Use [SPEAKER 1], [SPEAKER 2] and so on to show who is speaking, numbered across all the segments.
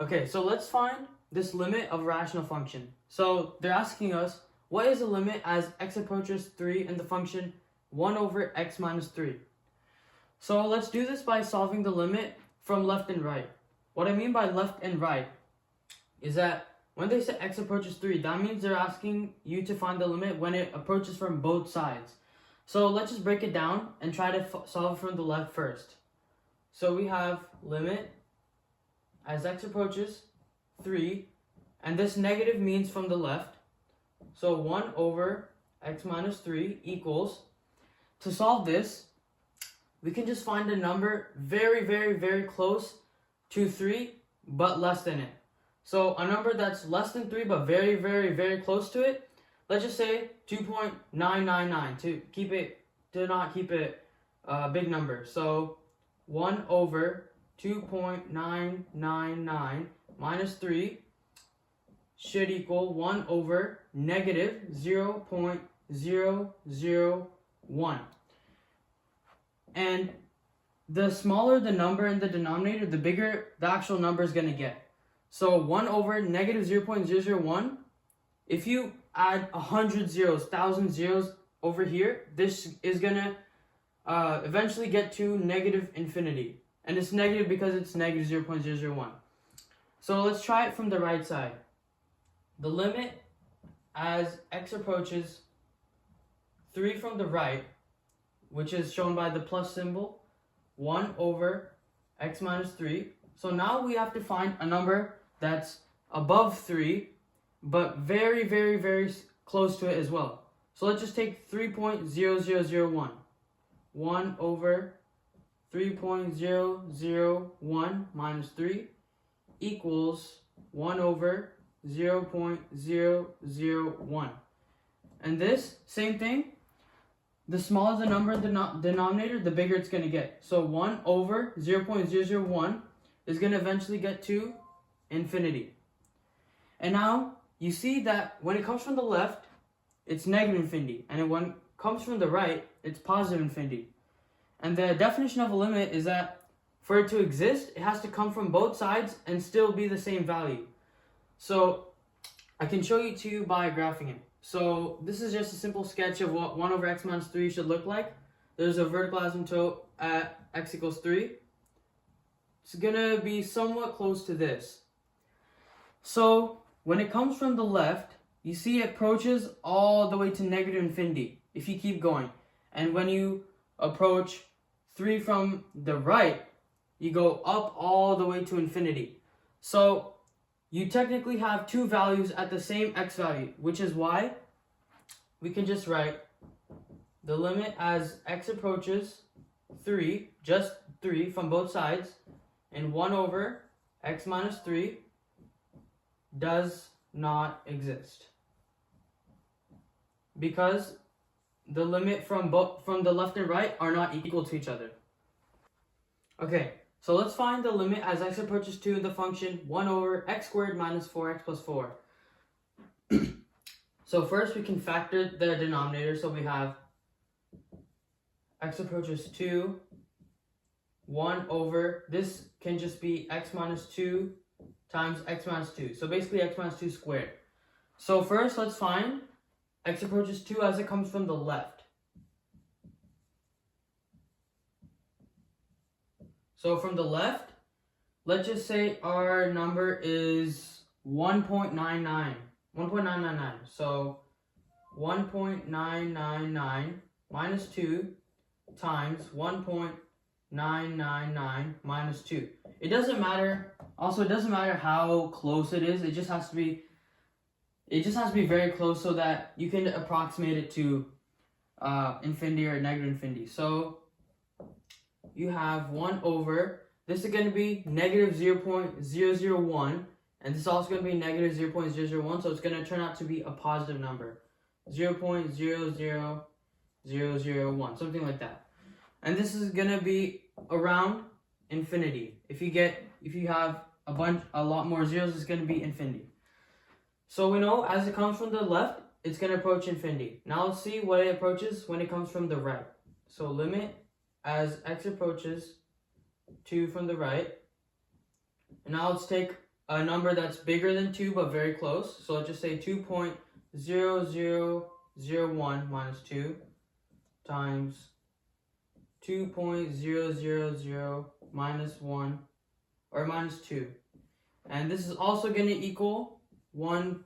[SPEAKER 1] Okay, so let's find this limit of a rational function. So they're asking us, what is the limit as x approaches 3 in the function 1 over x minus 3? So let's do this by solving the limit from left and right. What I mean by left and right is that when they say x approaches 3, that means they're asking you to find the limit when it approaches from both sides. So let's just break it down and try to solve it from the left first. So we have limit as x approaches 3, and this negative means from the left. So 1 over x minus 3 equals, to solve this, we can just find a number very, very, very close to 3, but less than it. So a number that's less than 3, but very, very, very close to it, let's just say 2.999 to not keep it a big number. So 1 over 2.999 minus 3 should equal 1 over negative 0.001. And the smaller the number in the denominator, the bigger the actual number is going to get. So 1 over negative 0.001, if you add 100 zeros, 1,000 zeros over here, this is going to eventually get to negative infinity. And it's negative because it's negative 0.001. So let's try it from the right side. The limit as x approaches 3 from the right, which is shown by the plus symbol, 1 over x minus 3. So now we have to find a number that's above 3, but very, very, very close to it as well. So let's just take 3.0001. 1 over 3.001 minus 3 equals 1 over 0.001. And this, same thing, the smaller the number in the denominator, the bigger it's going to get. So 1 over 0.001 is going to eventually get to infinity. And now you see that when it comes from the left, it's negative infinity. And when it comes from the right, it's positive infinity. And the definition of a limit is that for it to exist, it has to come from both sides and still be the same value. So I can show you to you by graphing it. So this is just a simple sketch of what 1 over x minus 3 should look like. There's a vertical asymptote at x equals 3. It's going to be somewhat close to this. So when it comes from the left, you see it approaches all the way to negative infinity if you keep going. And when you approach 3 from the right, you go up all the way to infinity. So you technically have two values at the same x value, which is why we can just write the limit as x approaches 3, just 3 from both sides, and 1 over x minus 3 does not exist. Because the limit from the left and right are not equal to each other. Okay. So let's find the limit as x approaches 2 in the function 1 over x squared minus 4x plus 4. So first we can factor the denominator. So we have x approaches 2, 1 over, this can just be x minus 2 times x minus 2. So basically x minus 2 squared. So first let's find x approaches 2 as it comes from the left. So from the left, let's just say our number is 1.99. So 1.999 minus 2 times 1.999 minus 2. It doesn't matter. Also, it doesn't matter how close it is. It just has to be very close so that you can approximate it to infinity or negative infinity. So you have 1 over, this is going to be negative 0.001, and this is also going to be negative 0.001, so it's going to turn out to be a positive number, 0.00001, something like that. And this is going to be around infinity. If you have a lot more zeros, it's going to be infinity. So we know as it comes from the left, it's going to approach infinity. Now let's see what it approaches when it comes from the right. So limit as x approaches 2 from the right. And now let's take a number that's bigger than 2 but very close. So let's just say 2.0001 minus 2 times 2.000 minus 1 or minus 2. And this is also going to equal 1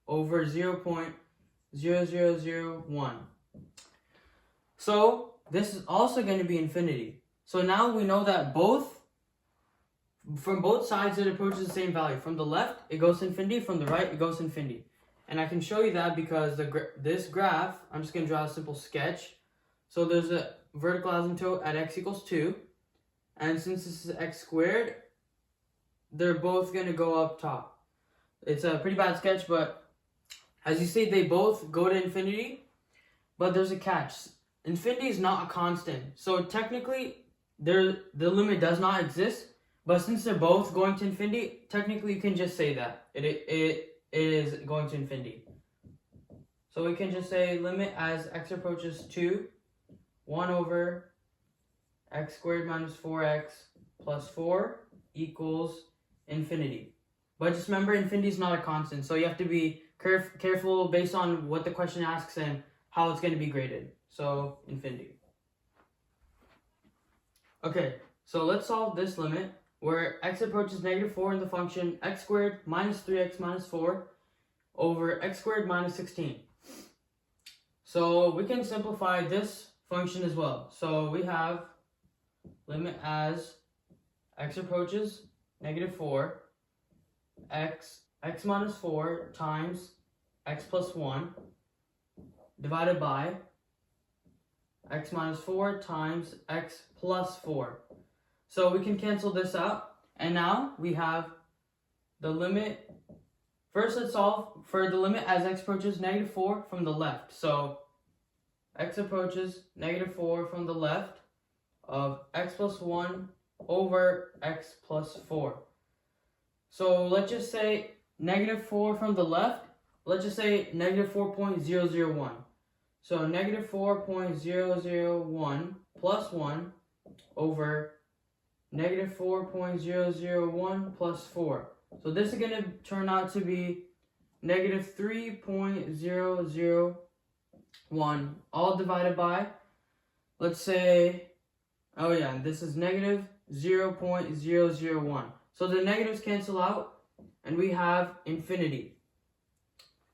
[SPEAKER 1] over 0.0001. So this is also going to be infinity. So now we know that from both sides it approaches the same value. From the left it goes to infinity, from the right it goes to infinity. And I can show you that because this graph, I'm just going to draw a simple sketch. So there's a vertical asymptote at x equals 2. And since this is x squared, they're both going to go up top. It's a pretty bad sketch, but as you see, they both go to infinity. But there's a catch. Infinity is not a constant. So technically, the limit does not exist. But since they're both going to infinity, technically you can just say that. It is going to infinity. So we can just say limit as x approaches 2, 1 over x squared minus 4x plus 4 equals infinity. But just remember, infinity is not a constant. So you have to be careful based on what the question asks and how it's going to be graded. So infinity. Okay, so let's solve this limit where x approaches -4 in the function x squared minus 3x minus 4 over x squared minus 16. So we can simplify this function as well. So we have limit as x approaches -4, x minus 4 times x plus 1 divided by x minus 4 times x plus 4. So we can cancel this out, and now we have the limit. First, let's solve for the limit as x approaches -4 from the left. So x approaches -4 from the left of x plus 1 over x plus 4. So let's just say -4 from the left, let's just say -4.001. So -4.001 plus 1 over -4.001 plus 4. So this is going to turn out to be -3.001 all divided by, let's say, oh yeah, this is -0.001. So the negatives cancel out and we have infinity.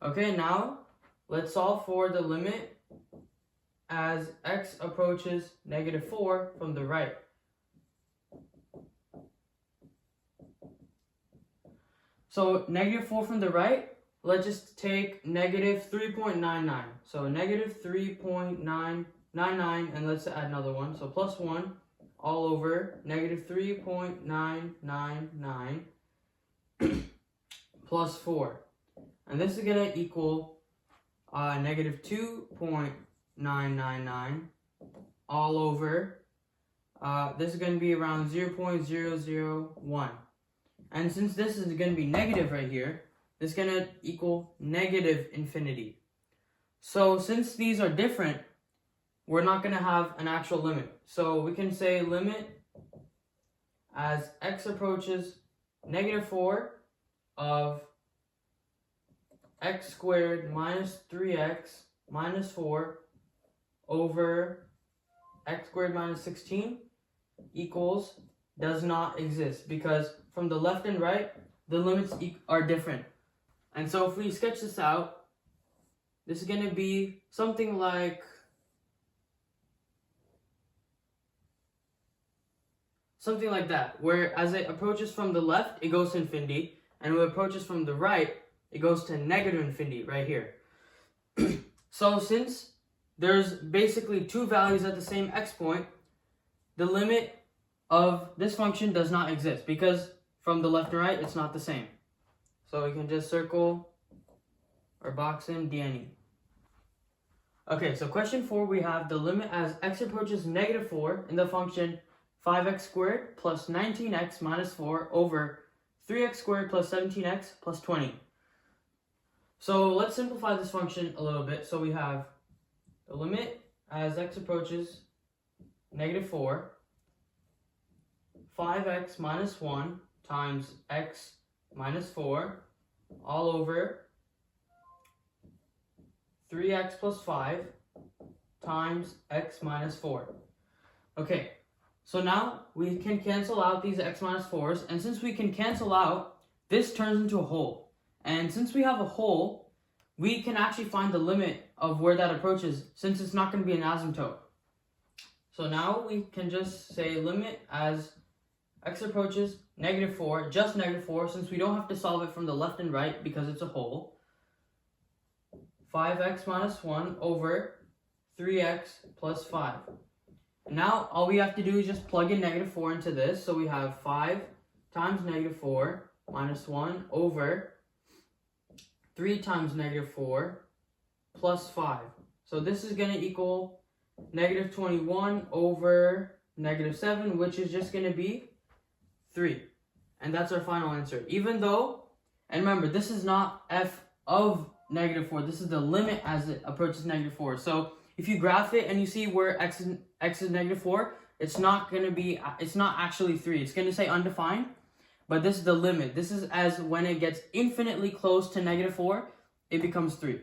[SPEAKER 1] Okay, now let's solve for the limit as x approaches -4 from the right. So -4 from the right, let's just take -3.99. So -3.999, and let's add another one. So plus 1 all over -3.999 plus 4. And this is going to equal -2.999 all over, this is going to be around 0.001. And since this is going to be negative right here, this is going to equal negative infinity. So since these are different, we're not going to have an actual limit. So we can say limit as x approaches -4 of x squared minus 3x minus 4 over x squared minus 16 equals does not exist, because from the left and right, the limits are different. And so if we sketch this out, this is going to be something like that, where as it approaches from the left, it goes to infinity, and when it approaches from the right, it goes to negative infinity right here. So since there's basically two values at the same x point, the limit of this function does not exist, because from the left and right, it's not the same. So we can just circle or box in DNE. Okay, so question 4, we have the limit as x approaches -4 in the function 5x squared plus 19x minus 4 over 3x squared plus 17x plus 20. So let's simplify this function a little bit. So we have the limit as x approaches -4, 5x minus 1 times x minus 4 all over 3x plus 5 times x minus 4. Okay, so now we can cancel out these x minus 4's, and since we can cancel out, this turns into a whole. And since we have a whole, we can actually find the limit of where that approaches, since it's not going to be an asymptote. So now we can just say limit as x approaches negative 4, just negative 4, since we don't have to solve it from the left and right because it's a whole. 5x minus 1 over 3x plus 5. Now all we have to do is just plug in negative 4 into this. So we have 5 times negative 4 minus 1 over 3 times negative 4 plus 5. So this is going to equal negative 21 over negative 7, which is just going to be 3. And that's our final answer. Even though, and remember, this is not f of negative 4. This is the limit as it approaches negative 4. So if you graph it and you see where x is negative 4, it's not actually 3. It's going to say undefined, but this is the limit. This is as when it gets infinitely close to negative 4, it becomes 3.